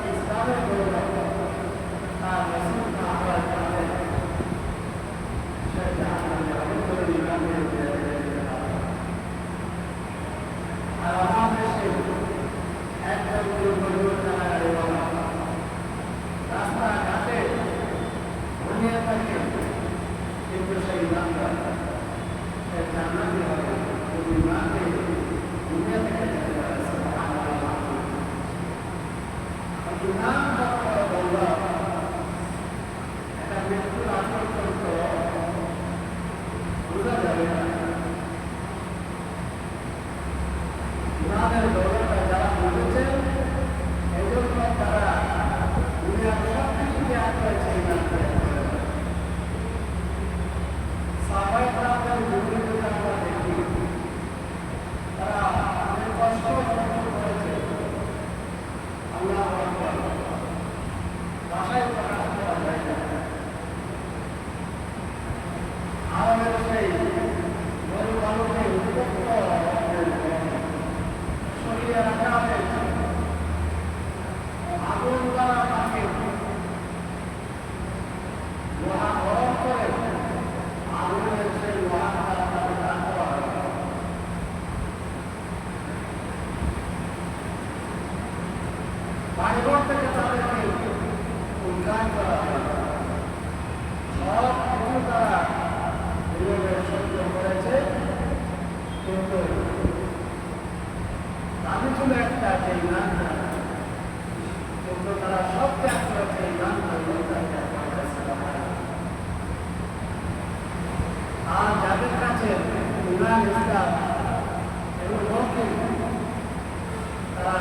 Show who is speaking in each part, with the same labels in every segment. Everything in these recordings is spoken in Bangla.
Speaker 1: ইসলাম ইমান যখন বললাম এটা মৃত্যুর আগ পর্যন্ত বোঝা যাবে না। ইমানের দৌলতে যারা বুঝেছে এই জন্য তারা দুনিয়ার সব কিছু ত্যাগ করেছে ইমান ত্যাগ করে। সাহাবায়ে কেরামদের জীবনে আমরা দেখি তারা অনেক কষ্ট সহ্য করেছে। আল্লাহু আকবার, ভাষায় প্রকাশ করা যায় না। আমাদের সেই গরু-বালুকে উত্তপ্ত সরিয়ে রাখা হয়েছে, আগুন দ্বারা তাকে লোহা গরম করে আগুনের সেই লোহা দ্বারা তাকে দান করা হয়। বাড়িঘর থেকে তাদেরকে উদ্ধার করা হয়। সব কিছু তারা এভাবে সহ্য করেছে, কিন্তু দাবি ছিল একটা যে ইমান, কিন্তু তারা সব ত্যাগ করেছে ইমান আর যাদের কাছে ইমান ইসলাম এবং লৌকিক, তারা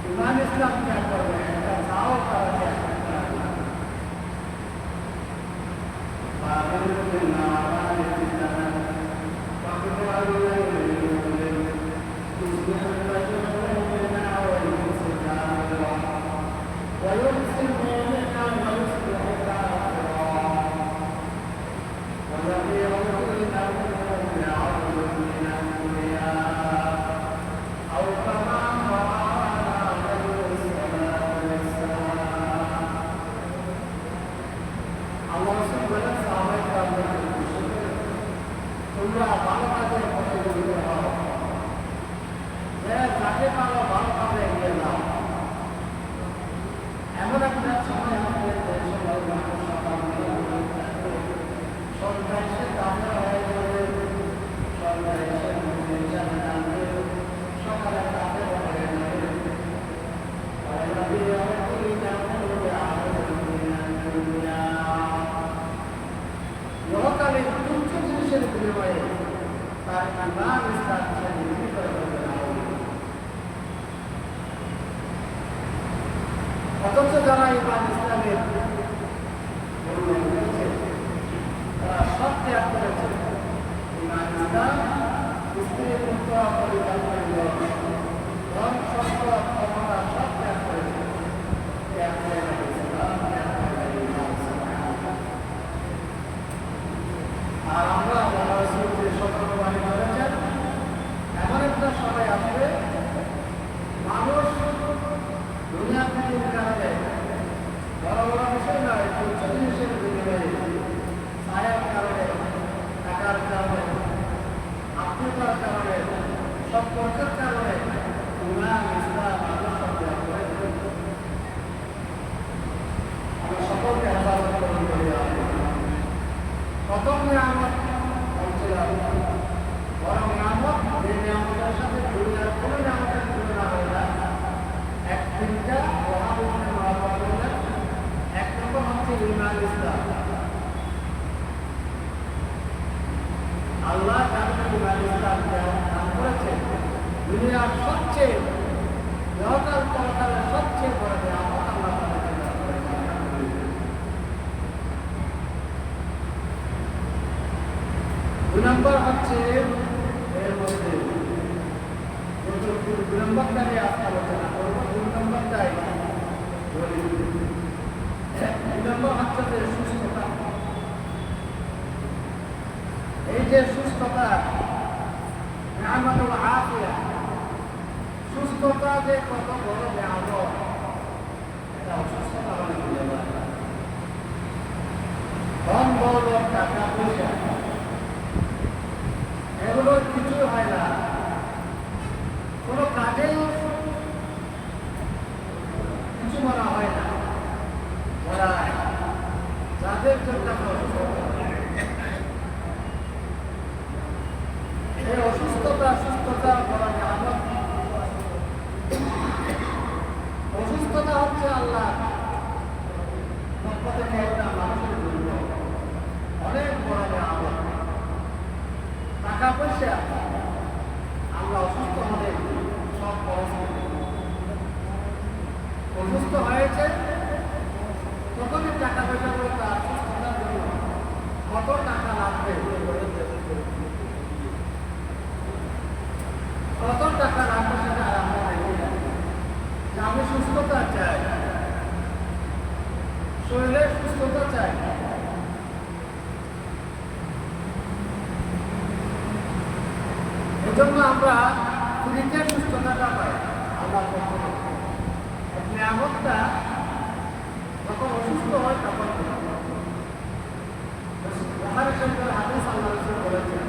Speaker 1: ইমান ইসলাম ত্যাগ করবে, একটা চাও তারা ত্যাগ করবে না। তোমরা ভালো কাজের প্রতিযোগিত হও, যাকে পারো ভালো কাজে এগিয়ে যাও। এমন একটা সময় আমাদের দেশের মানুষ সরকার এসে দামে হয়ে যাবে, সরকার এসে নির্যাতন আনবে, সকালে তাদের হয়ে যাবে। লোকালে তুচ্ছ জিনিসের বিনিময়ে তার ইমান ইসলাম বিক্রি করে দেবে না। অথচ যারা ইমান ইসলামের তারা সব ত্যাগ করেছে। ইমান ইসলাম স্ত্রীর মুক্ত পরিকল্পনা ধন সম্পদ ক্ষমতা সব ত্যাগ করেছে। ত্যাগ করে ইসলাম, ত্যাগ করে ইমান। আর আমরা যে সতর্কবাণী করেছেন, এমন একটা সময় আসবে মানুষ দুনিয়া থেকে কারণে বড় বড় বিষয় নয়, তুচ্ছ জিনিসের বিনিময়ে ছায়ার কারণে, টাকার কারণে, আত্মীয়তার কারণে, সম্পর্কের কারণে ইমান ইসলাম আদর্শ ত্যাগ করে দেবে। আমরা সকলকে হেফাজত করতে পারি। প্রথম নিয়ামত বলছিলাম, বরং নিয়ামত যে নিয়ামতের সাথে দুনিয়ার কোনো নিয়ামতের তুলনা হয় না। এক তিনটা মহাবিশ্বের মহাপ্রবন্ধের এক নম্বর হচ্ছে ইমান ইসলাম। আল্লাহ যাদের ইমান ইসলাম দান করেছেন, দুনিয়ার সবচেয়ে ইহকাল পরকালের সবচেয়ে বড় নিয়ামত আল্লাহ তাদেরকে দান করেছেন। দুই নম্বর হচ্ছে এর মধ্যে দুই নম্বরটাই আলোচনা করবো। দুই নম্বরটাই বলি। দুই নম্বর হচ্ছে যে সুস্থতা। এই যে সুস্থতা, নিয়ামতুল আফিয়া, সুস্থতা যে কত বড় নিয়ামত, এটা অসুস্থতা হলে বুঝে যায়। ধন দৌলত, টাকা পয়সা এগুলোর কিছু হয় না, কোনো কাজেই কিছু বলা হয় না। ওরা যাদের জন্য এই অসুস্থতা সুস্থতা বলা নিয়ামত, অসুস্থ হয়েছে, তখনই টাকা পয়সা করে তার সুস্থতার জন্য কত টাকা লাগবে, কত টাকা লাগবে সেটা আমরা দেখি না। যে আমি সুস্থতা চাই, শরীরের সুস্থতা চাই, এজন্য আমরা ফ্রিতে সুস্থতাটা পাই আল্লাহর পক্ষ থেকে। নিয়ামতটা যখন অসুস্থ হয় তখন বুখারী শরীফের হাদিস আল্লাহ রাসূল বলেছেন,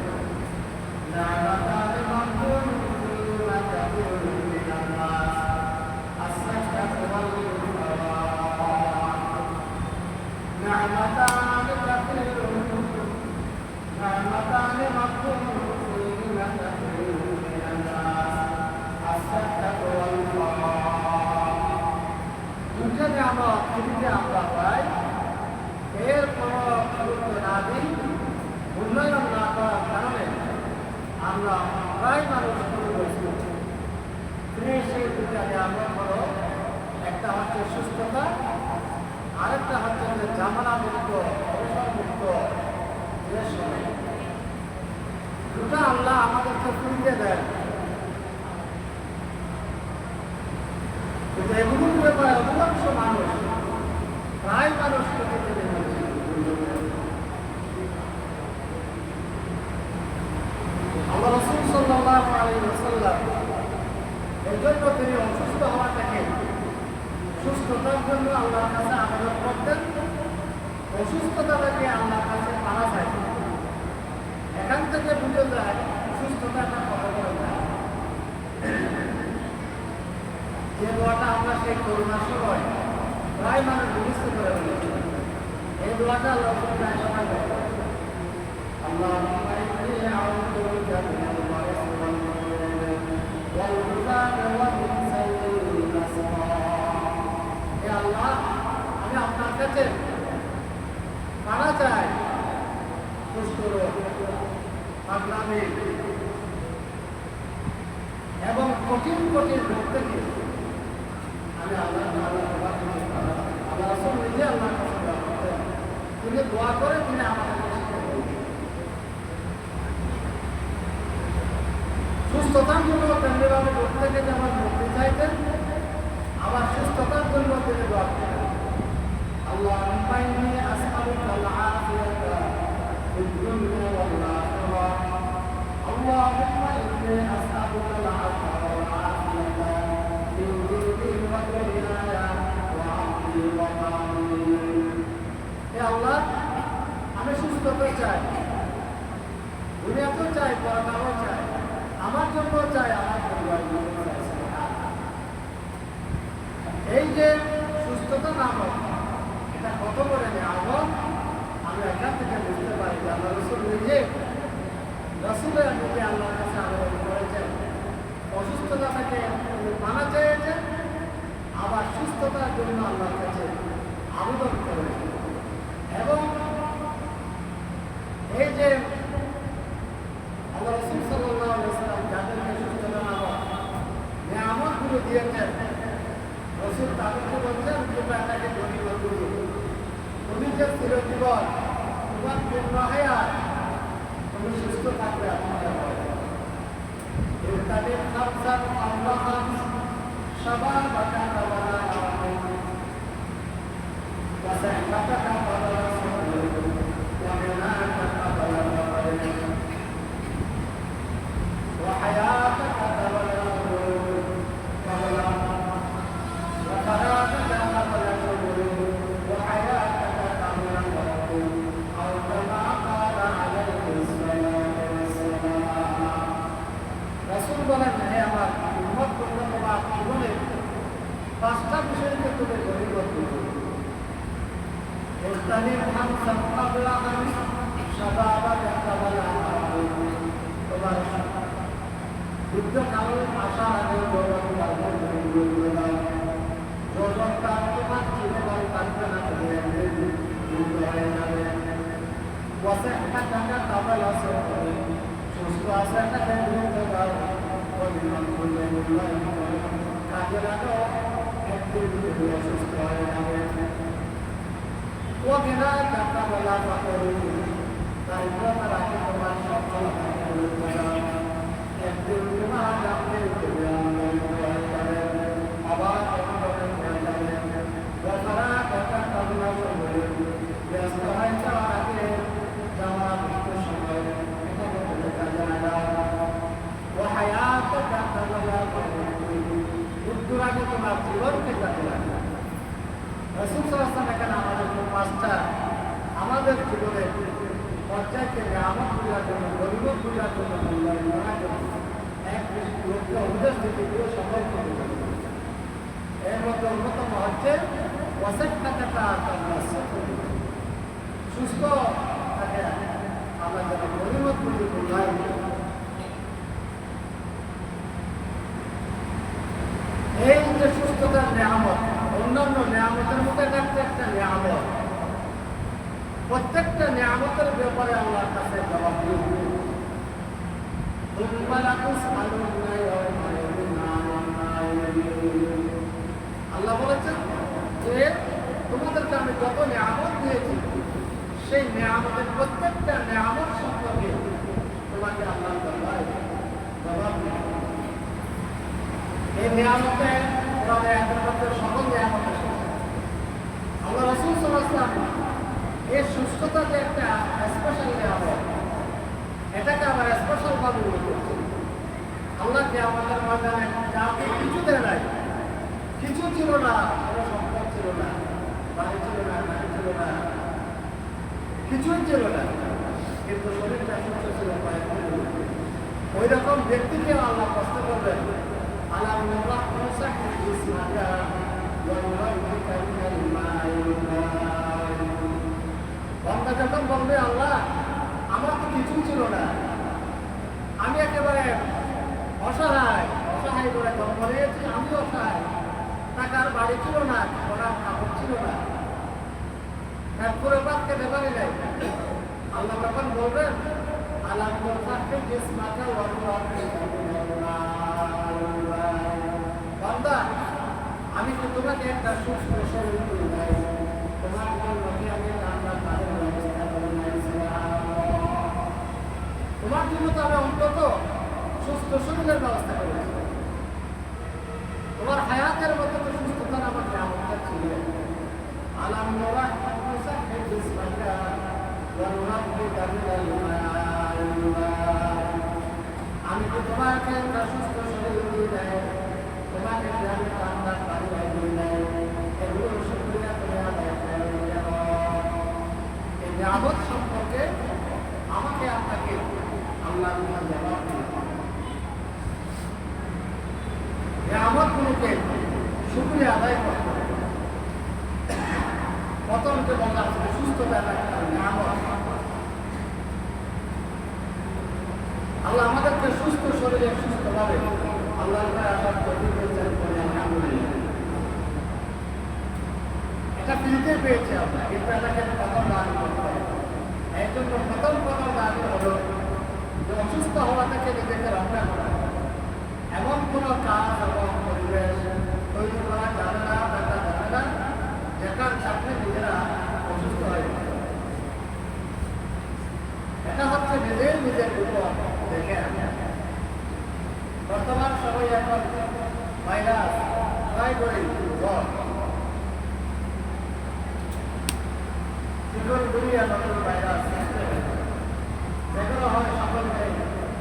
Speaker 1: আমরা পাই, এর কোনো গুরুত্ব না দিই, উন্নয়ন না করার কারণে আমরা প্রায় মানুষ ক্ষতিগ্রস্ত। সেই দুটা নিয়ামত হলো, একটা হচ্ছে সুস্থতা, আরেকটা হচ্ছে যে জামানা মুক্ত, অবসর মুক্ত যে সময়। দুটা আল্লাহ আমাদেরকে ফিরিয়ে দেন। কিন্তু এগুলোর ব্যাপারে অধিকাংশ মানুষ, প্রায় মানুষ আল্লাহ রাসূল সাল্লাল্লাহু আলাইহি ওয়াসাল্লাম এই জন্য তিনি অসুস্থ হওয়াটাকে সুস্থতার জন্য আল্লাহর কাছে আবেদন করতেন, অসুস্থতাটাকে আল্লাহর কাছে পাওয়া যায়। এখান থেকে বুঝে যায় সুস্থতাটা কত বড় যায়। যে দোয়াটা আমরা সেই করোনার সময় প্রায় মানুষ মুখস্থ করে ফেলেছি, এই দোয়াটা আল্লাহ প্রায় সবাই করে। اللهم إني أعوذ بك من البرص والجذام ومن سيء الأسقام। হে আল্লাহ, আমি আপনার কাছে পানা চাই সুস্থ রোগ, পাগলামি এবং কঠিন কঠিন রোগ থেকে আমি আল্লাহ রাসূল নিজে আল্লাহর কাছে দোয়া করতেন। তিনি দোয়া করে তিনি আমাদের সুস্থতার জন্য তেমনিভাবে রোগ থেকে যেমন মুক্তি চাইতেন, আবার সুস্থতার জন্য তিনি দোয়া করতেন। আল্লাহুম্মা ইন্নী আসআলুকাল আফিয়াতা ফিদ দুনিয়া ওয়াল আখিরাহ। আল্লাহুম্মা ইন্নী আসআলুকাল আফওয়া ওয়াল আফিয়াতা ফিদ দীনি ওয়া দুনিয়ায়া ওয়া আহলি ওয়া মালি। হে আল্লাহ, আমি সুস্থতা চাই, দুনিয়াতেও চাই, পরকালেও চাই, আমার জন্য চাই, আমার পরিবারের জন্য চাই। এই যে সুস্থতা নামক এটা কত বড় নিয়ামত, আমরা এখান থেকে বুঝতে পারি যে আল্লাহ রাসূল নিজে রাসূলের নিজে আল্লাহর কাছে আবেদন করেছেন, অসুস্থতা থেকে পানা চেয়েছেন, আবার সুস্থতার জন্য আল্লাহর কাছে আবেদন করেছেন। এবং এই যে আল্লাহ রাসূল সাল্লাল্লাহু আলাইহি ওয়াসাল্লাম যাদেরকে সুস্থতা নামক নিয়ামতগুলো দিয়েছেন, রাসূল তাদেরকে বলছেন, তোমরা এটাকে ধনী করো, তুমি যে চিরজীবন তোমার পূর্ণ হায়াত তুমি সুস্থ থাকবে। তাদের খামসান আল্লাহ সবার বাটা বাবা وصحتك قبل صحتك وغناك قبل فقرك وحياتك قبل الموت وفراغك قبل الشغل وحياتك قبل الموت أو كما قال عليه الصلاة والسلام। রাসূল বলেন, হে আমার উম্মত, তোমরা তোমার জীবনে পাঁচটা বিষয়কে তুমি গ্রহণ করবে। اغتنم خمسا قبل خمس شبابك قبل حرام। তোমার যুদ্ধকাল আসার আগে যৌবনটা তোমার জীবন থাকবে না, তুমি একদিন যুদ্ধ হয়ে যাবে। বসে একটা টাকা কাবাল আছে, সুস্থ আছে একটা যুদ্ধ দাও, পরিমাণ করলে মূল্যায়ন করো, কাজে লাগাও, একদিন তুমি অসুস্থ হয়ে যাবে ওয়াবিনা কাতাবালা ফাকরু দারিদ্রতা রাখে তোমার সফলতা একদিন তোমার আপনি তুমি আমদানি হয়ে যাবে আবার অন্যরকম হয়ে যাবে ওয়াফারা কথা কামনা করে ব্যস্ত হয়ে যাওয়ার আগে যাওয়া মৃত্যুর সময় এটা বলতে যায় না ও হায়াত কাতাবালা মৃত্যুর আগে তোমার জীবনকে কাজে লাগবে রাসূল সাল্লাল্লাহু আলাইহি ওয়াসাল্লাম এখানে আমাদের পাঁচটা আমাদের জীবনের পর্যায়কে নিয়ামত পূজার জন্য গরিব পূজার জন্য মূল্যায়ন করার জন্য এক লোককে উপদেশ দিতে গিয়ে সফল করে এর মধ্যে অন্যতম হচ্ছে সুস্থ থাকে আমরা যেন গরিব পুঁজি মূল্যায়ন এই যে সুস্থতার নিয়ামত অন্যান্য নিয়ামতের মধ্যে এটা একটা নিয়ামত প্রত্যেকটা নিয়ামতের ব্যাপারে আল্লাহর কাছে জবাব দিই আল্লাহ বলেছেন যে তোমাদেরকে আমি যত নিয়ামত দিয়েছি সেই নিয়ামতের প্রত্যেকটা নিয়ামত সম্পর্কে তোমাকে আল্লাহ জবাব দিই এই নিয়ামতে সকল নিয়ামত আল্লাহ রাসূল সাল্লাল্লাহু আলাইহি ওয়াসাল্লাম এই সুস্থতা যে একটা স্পেশাল নিয়ামত এটাকে আবার স্পেশাল ভাবে উল্লেখ করছে আল্লাহকে আমাদের ময়দানে কিছু দেয় নাই কিছু ছিল না কোনো সম্পদ ছিল না বাড়ি ছিল না গাড়ি ছিল না কিছুই ছিল না কিন্তু শরীরটা সুস্থ ছিল ওই রকম ব্যক্তিকে আল্লাহ কষ্ট করবেন আল্লাহ বান্দা যখন বলবে আল্লাহ আমার তো কিছুই ছিল না আমি একেবারে অসহায় করে জন্ম নিয়েছি আমি অসহায় টাকার বাড়ি ছিল না ওনার কাপড় ছিল না পুরো বাদ খেতে পারি নাই আল্লাহ যখন বলবেন আল্লাহ বান্দা আমি তো তোমাকে একটা সুস্থ শরীর করে দেয় তোমার জন্য আমি রান্না কাজের ব্যবস্থা করে তোমার জন্য তো আমি অন্তত সুস্থ শরীরের ব্যবস্থা করেছি তোমার হায়াতের মতো তো সুস্থতার আমার নিয়ামতটা ছিল আমি তো তোমাকে একটা সুস্থ শরীর দিয়ে দেয় তোমাকে আমি রান্নার বাড়ি দিয়ে দেয় এগুলো শুক্রিয়া তুমি আদায় করে এই নিয়ামত সম্পর্কে আমাকে আপনাকে আল্লাহ জবাব নিয়ামতগুলোকে শুক্রিয়া আদায় করতে হবে প্রথম যে বললাম সুস্থতা একটা নিয়ামত আল্লাহ আমাদেরকে সুস্থ শরীরে সুস্থভাবে আল্লাহর আসার প্রতিযোগিতা করে আলহামদুলিল্লাহ এটা ফ্রিতে পেয়েছে আমরা কিন্তু এটাকে প্রথম দান করতে হবে এই জন্য প্রথম দান হলো যে অসুস্থ হওয়া থেকে নিজেকে রক্ষা করা এমন কোনো কাজ এবং পরিবেশ তৈরি করা যাবে না দেখা যাবে না যেটার সাথে নিজেরা অসুস্থ হয়ে যাবে এটা হচ্ছে নিজের উপর দেখে বর্তমান সময় এখন ভাইরাস প্রায় করে নতুন ভাইরাস যেগুলো হয় সকলকে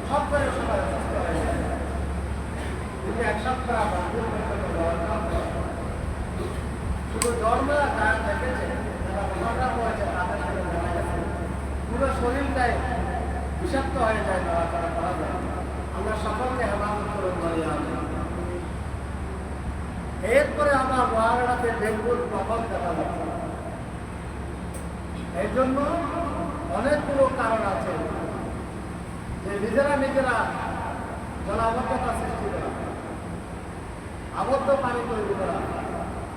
Speaker 1: সব করে সবাই অসুস্থ হয়ে যায় কিন্তু এক সপ্তাহ বা শুধু জ্বরটা তার দেখেছে যারা জ্বরটা পড়েছে তাদের সাথে জানা গেছে পুরো শরীরটাই বিষাক্ত হয়ে যায় নড়াচড়া করা যায় আমরা সকলকে হেফাজত করে বলি এরপরে আমার মহারাতে ডেঙ্গুর প্রভাব দেখা যাচ্ছে এর জন্য অনেকগুলো কারণ আছে যে নিজেরা জলাবদ্ধতা সৃষ্টি করা আবদ্ধ পানি তৈরি করা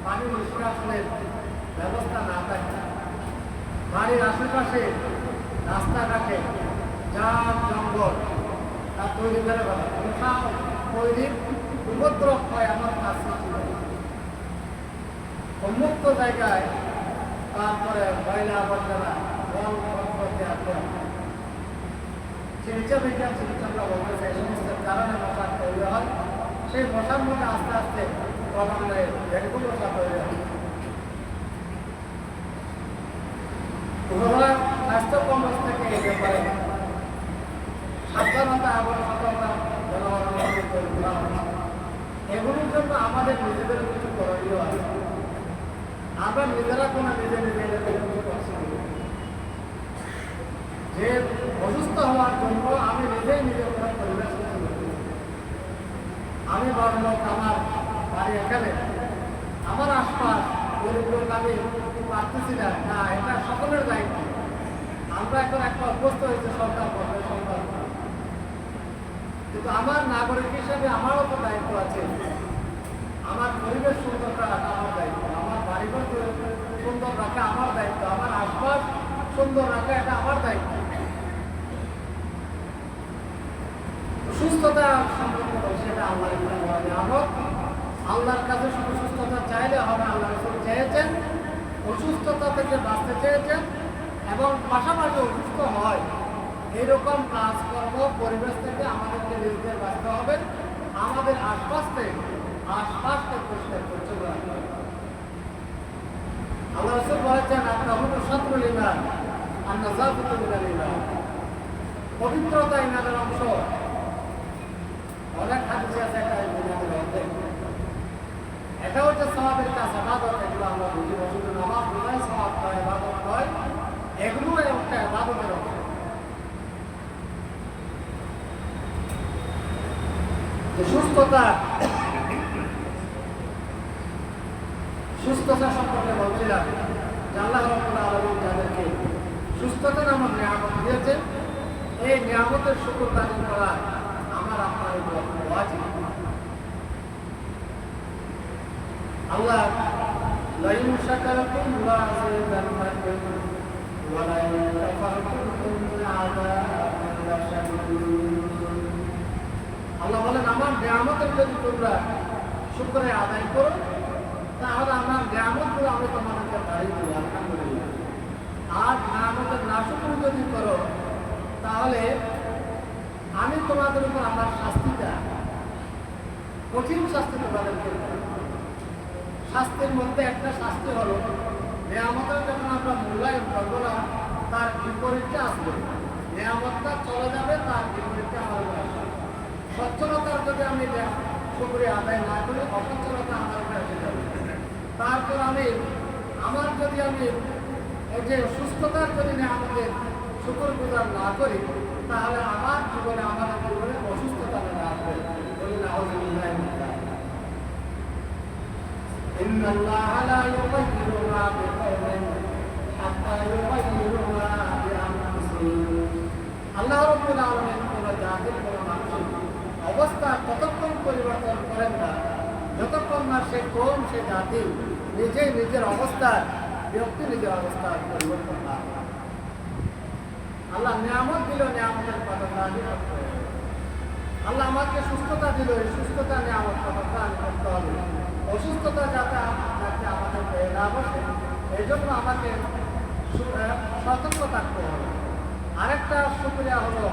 Speaker 1: পানি নিষ্কাশনের ব্যবস্থা না থাকে বাড়ির আশেপাশে রাস্তাঘাটে জাম জঙ্গল তা তৈরি করে ফেলা তৈরির উপদ্রব হয় আমার কাজ সৃষ্টি করে উন্মুক্ত জায়গায় তারপরে ময়লা আবর্জনা জল ত্যাগ করা। চিকিৎসকরা বলতেছে এই সমস্ত কারণে মশা তৈরি হয়। সেই মশার মধ্যে আস্তে আস্তে ক্রমান্বয়ে ডেঙ্গু মশা তৈরি হয়। স্বাস্থ্য কমপ্লেক্স থেকে এই ব্যাপারে সাবধানতা এবং সতর্কতা জনগণের তৈরি করা হচ্ছে। এগুলোর জন্য আমাদের নিজেদের কিছু করণীয় আছে। আমরা নিজেরা কোনো নিজেদের কিছু করছি যে অসুস্থ হওয়ার জন্য আমি নিজেই নিজের কোনো পরিবেশ তৈরি করি। আমি বড় লোক, আমার বাড়ি এখানে, আমার আশপাশ গরিব লোক আমি পারতেছি না, না এটা সকলের দায়িত্ব। আমরা এখন একটা অভ্যস্ত হয়েছে সরকার করবে, সরকার, কিন্তু আমার নাগরিক হিসেবে আমারও তো দায়িত্ব আছে। আমার পরিবেশ সুন্দর রাখা আমার দায়িত্ব, আমার বাড়িঘর সুন্দর রাখা আমার দায়িত্ব, আমার আশপাশ সুন্দর রাখা এটা আমার দায়িত্ব। সুস্থতা সম্পর্কে সেটা আল্লাহর কাছে শুধু সুস্থতা চাইলে হবে। আল্লাহ রাসূল চেয়েছেন, অসুস্থতা থেকে বাঁচতে চেয়েছেন এবং পাশাপাশি অসুস্থ হয় এইরকম কাজকর্ম পরিবেশ থেকে আমাদেরকে নিজেদের বাঁচতে হবে। আমাদের আশপাশকে পরিষ্কার পরিচ্ছন্ন রাখতে হবে। আল্লাহ রাসূল বলেছেন, আপনার শাত্রুল ঈমান, আন-নাযাফাতু মিনাল ঈমান। পবিত্রতা ঈমানের অংশ। অনেক হাদিসে আছে একটা ঈমানের অর্ধেক। এটা হচ্ছে সওয়াবের কাজ, ইবাদত। এগুলো আমরা বুঝি, শুধু নামাজ নয়, সওয়াব নয়, ইবাদত নয়, এগুলো একটা ইবাদতের অংশ। সুস্থতা সম্পর্কে বলছিলাম যে আল্লাহ রাব্বুল আলামিন যাদেরকে সুস্থতা নামক নিয়ামত দিয়েছেন, এই নিয়ামতের শুকর দান করা আমার আপনার উপর ওয়াজিব। আল্লাহ লাইন শাকারতুম লা আযীদান্নাকুম ওয়া লাইন কাফারতুম ইন্না আযাবি লাশাদীদ। আল্লাহ বলেন, আমার নিয়ামতের যদি তোমরা শুকরে আদায় করো তাহলে আমার নিয়ামতগুলো আমি তোমাদেরকে বাড়িয়ে দেবো, আলহামদুলিল্লাহ। আর নিয়ামতের নাশুকরি যদি করো তাহলে আমি তোমাদের উপর আমার শাস্তিটা, কঠিন শাস্তি তোমাদেরকে দেব। শাস্তির মধ্যে একটা শাস্তি হলো নিয়ামতের যখন আমরা মূল্যায়ন করবো না, তার বিপরীতটা আসবে। নিয়ামতটা চলে যাবে, তার বিপরীতটা আমার আসবে। সচ্ছলতার যদি আমি শুকরিয়া আদায় না করি, অসচ্ছলতা আমার উপরে এসে যাবে। তারপর যদি আমি এই যে সুস্থতার যদি আমাদের শুকর গুজার না করি, তাহলে আমার জীবনে আমাদের জীবনে অসুস্থতা না আসবে। বলি নাউযুবিল্লাহি মিন যালিক। ইন্নাল্লাহা লা ইউগাইয়িরু মা বিকাওমিন হাত্তা ইউগাইয়িরু মা বিআনফুসিহিম। আল্লাহ রাব্বুল আলামিন কোন জাতির কোন মানুষের অবস্থা ততক্ষণ পরিবর্তন করেন না যতক্ষণ না সে কোন সে জাতি নিজের অবস্থার ব্যক্তি নিজের অবস্থার পরিবর্তন না করে। আল্লাহ নিয়ামত দিল, নিয়ামতের কদরটা আমি করতে হবে। আল্লাহ আমাকে সুস্থতা দিল, এই সুস্থতা নিয়ামত কদরটা আমি করতে হবে। অসুস্থতা যাতে আমাদের পেয়ে না বসে, এই জন্য আমাকে সতর্ক থাকতে হবে। আরেকটা শুকরিয়া হলো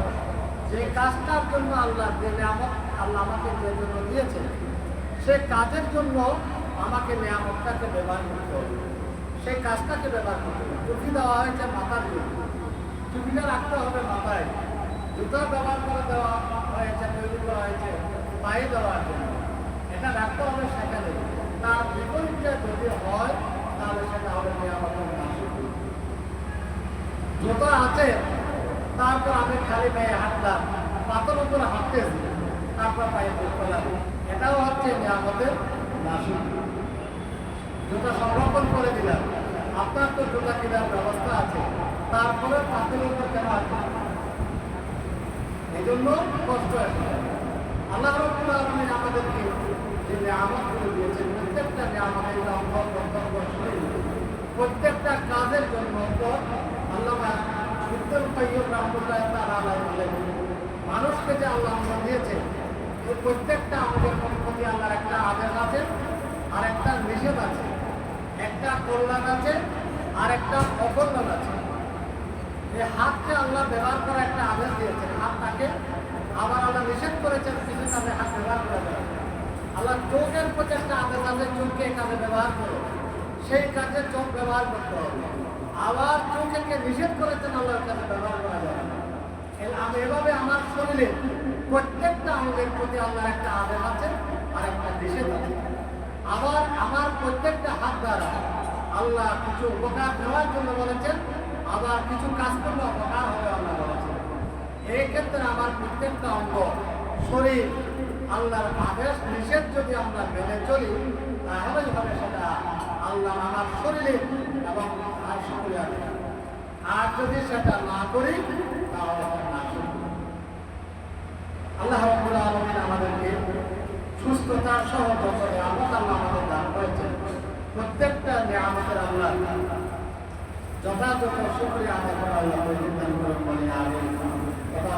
Speaker 1: যে কাজটার জন্য আল্লাহ যে নিয়ামত আল্লাহ আমাকে যে জন্য দিয়েছে, সে কাজের জন্য আমাকে নিয়ামতটাকে ব্যবহার করতে হবে, সেই কাজটাকে ব্যবহার করতে হবে। টুপি দেওয়া হয়েছে মাথার জন্য, টুপিটা রাখতে হবে মাথায়। জুতা ব্যবহার করে দেওয়া হয়েছে, তৈরি করা হয়েছে পায়ে দেওয়ার জন্য, এটা রাখতে হবে সেখানে। তার বিপরীতটা যদি হয় তাহলে সেটা হবে নিয়ামতের নাশুকরি। জুতা আছে, তারপর আমি খালি পায়ে হাঁটলাম, পাথর উপরে হাঁটতেছি, তারপর পায়ে করলাম, এটাও হচ্ছে নিয়ামতের নাশুকরি। জুতা সংরক্ষণ করে দিলাম, আপনার তো জুতা কেনার ব্যবস্থা আছে, তারপরে পাথরের উপর কেন আছে, এই জন্য কষ্ট আসে। আল্লাহ রাব্বুল আলামিন আমাদেরকে যে নিয়ামতগুলো দিয়েছেন, প্রত্যেকটা নিয়ামতের প্রত্যেকটা কাজের জন্য আল্লামা ইবনুল কাইয়্যিম রাহমাতুল্লাহি তাআলা আলাইহি বলেন, মানুষকে যে আল্লাহ দিয়েছে এই প্রত্যেকটা আমাদের প্রতি আল্লাহর একটা আদেশ আছে আর একটা নিষেধ আছে। একটা কল্যাণ আছে আর একটা অকল্যাণ আছে। এই হাতকে আল্লাহ ব্যবহার করা একটা আদেশ দিয়েছেন, হাতটাকে আবার আল্লাহ নিষেধ করেছেন কিছু কাজে হাত ব্যবহার করা যায়। আল্লাহ চোখের প্রতি একটা আদেশ আছে, চোখকে কাজে ব্যবহার করো, সেই কাজে চোখ ব্যবহার করতে হবে। আবার চোখকে নিষেধ করেছেন আল্লাহর কাছে ব্যবহার করা যায়। আমি এভাবে আমার শরীরে প্রত্যেকটা অঙ্গের প্রতি আল্লাহর একটা আদেশ আছে আর একটা নিষেধ আছে। আবার আমার প্রত্যেকটা হাত দ্বারা আল্লাহ কিছু উপকার দেওয়ার জন্য বলেছেন, আবার কিছু কাজ করলে অপকার হবে আল্লাহ বলেছেন। এই ক্ষেত্রে আমার প্রত্যেকটা অঙ্গ শরীর আল্লাহর আদেশ নিষেধ যদি আমরা মেনে চলি তাহলেই হবে সেটা আল্লাহ আমার শরীরে এবং আর সকলে আছে। আর যদি সেটা না করি তাহলে না করি। আল্লাহ রাব্বুল আলামিন আমাদেরকে সুস্থতা সহ বছরে আল্লাহ আমাদের দান করেছেন। প্রত্যেকটা নিয়ামতের আল্লাহ যথাযথ শুকরিয়া আদায় করা আল্লাহ দান করে বলে আগে কথা